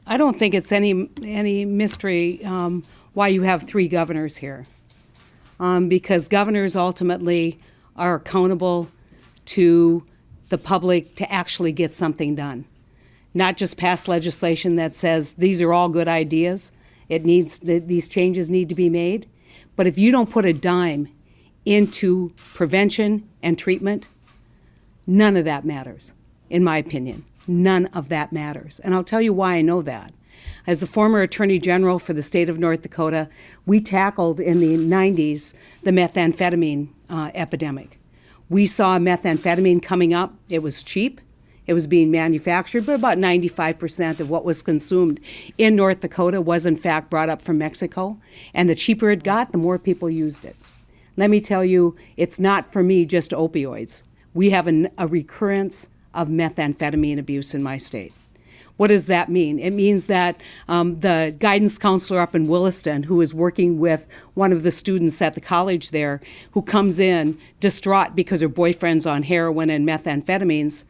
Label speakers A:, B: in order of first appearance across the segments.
A: I don't think it's any mystery why you have three governors here, because governors ultimately are accountable to the public to actually get something done, not just pass legislation that says these are all good ideas. These changes need to be made, but if you don't put a dime into prevention and treatment, none of that matters, in my opinion. None of that matters. And I'll tell you why I know that. As the former Attorney General for the state of North Dakota, we tackled in the 90s the methamphetamine epidemic. We saw methamphetamine coming up. It was cheap. It was being manufactured, but about 95% of what was consumed in North Dakota was in fact brought up from Mexico. And the cheaper it got, the more people used it. Let me tell you, it's not for me just opioids. We have a recurrence of methamphetamine abuse in my state. What does that mean? It means that the guidance counselor up in Williston, who is working with one of the students at the college there, who comes in distraught because her boyfriend's on heroin and methamphetamines,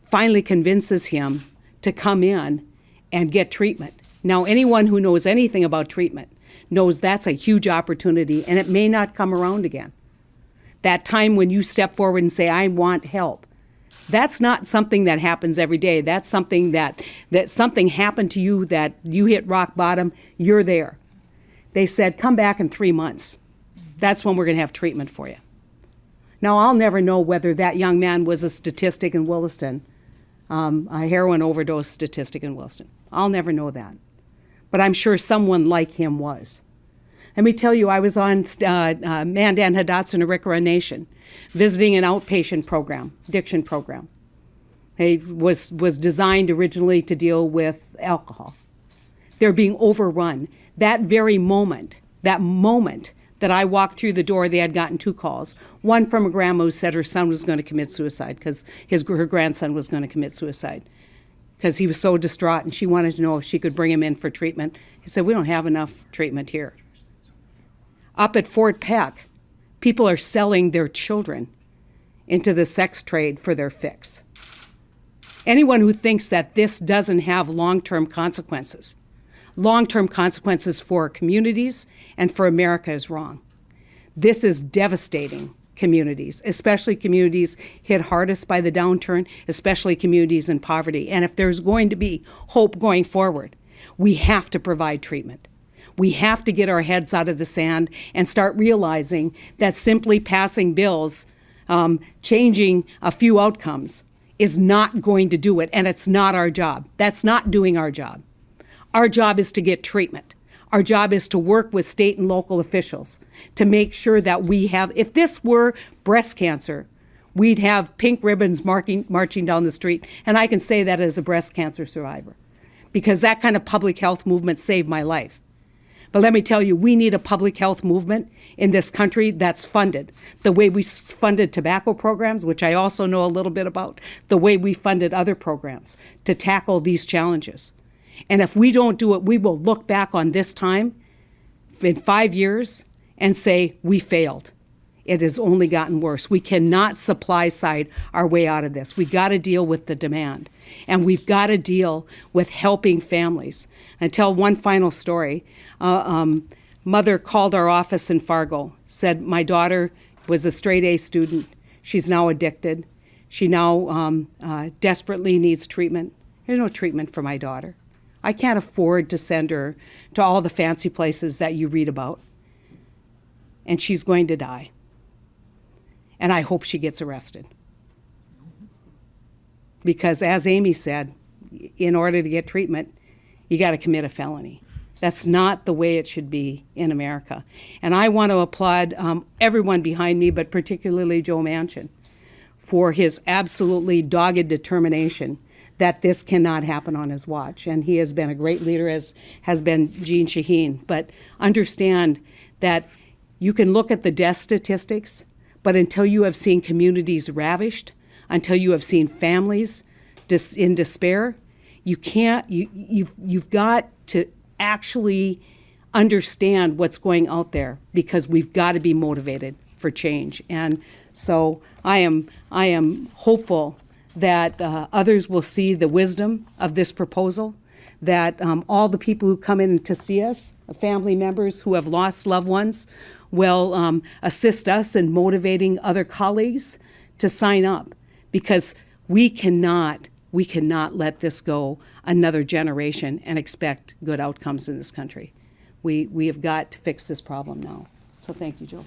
A: finally convinces him to come in and get treatment. Now, anyone who knows anything about treatment knows that's a huge opportunity, and it may not come around again. That time when you step forward and say, I want help, that's not something that happens every day. That's something that something happened to you, that you hit rock bottom, you're there. They said, come back in 3 months. That's when we're going to have treatment for you. Now, I'll never know whether that young man was a statistic in Williston, a heroin overdose statistic in Williston. I'll never know that. But I'm sure someone like him was. Let me tell you, I was on Mandan, Hidatsa, Arikara Nation, visiting an outpatient program, addiction program. It was designed originally to deal with alcohol. They're being overrun. That very moment, that I walked through the door, they had gotten 2 calls. One from a grandma who said her son was going to commit suicide because her grandson was going to commit suicide because he was so distraught, and she wanted to know if she could bring him in for treatment. He said, we don't have enough treatment here. Up at Fort Peck, people are selling their children into the sex trade for their fix. Anyone who thinks that this doesn't have long-term consequences for communities and for America is wrong. This is devastating communities, especially communities hit hardest by the downturn, especially communities in poverty. And if there's going to be hope going forward, we have to provide treatment. We have to get our heads out of the sand and start realizing that simply passing bills, changing a few outcomes, is not going to do it, and it's not our job. That's not doing our job. Our job is to get treatment. Our job is to work with state and local officials to make sure that we have, if this were breast cancer, we'd have pink ribbons marching down the street, and I can say that as a breast cancer survivor, because that kind of public health movement saved my life. But let me tell you, we need a public health movement in this country that's funded the way we funded tobacco programs, which I also know a little bit about, the way we funded other programs to tackle these challenges. And if we don't do it, we will look back on this time in 5 years and say, we failed. It has only gotten worse. We cannot supply side our way out of this. We've got to deal with the demand. And we've got to deal with helping families. And tell one final story. Mother called our office in Fargo, said my daughter was a straight A student. She's now addicted. She now desperately needs treatment. There's no treatment for my daughter. I can't afford to send her to all the fancy places that you read about. And she's going to die. And I hope she gets arrested. Because as Amy said, in order to get treatment, you got to commit a felony. That's not the way it should be in America. And I want to applaud everyone behind me, but particularly Joe Manchin, for his absolutely dogged determination that this cannot happen on his watch. And he has been a great leader, as has been Jeanne Shaheen. But understand that you can look at the death statistics, but until you have seen communities ravished, until you have seen families in despair, you've got to actually understand what's going out there, because we've got to be motivated for change. And so I am hopeful that others will see the wisdom of this proposal, that all the people who come in to see us, family members who have lost loved ones, will assist us in motivating other colleagues to sign up, because we cannot let this go another generation and expect good outcomes in this country. We have got to fix this problem now. So thank you, Joe.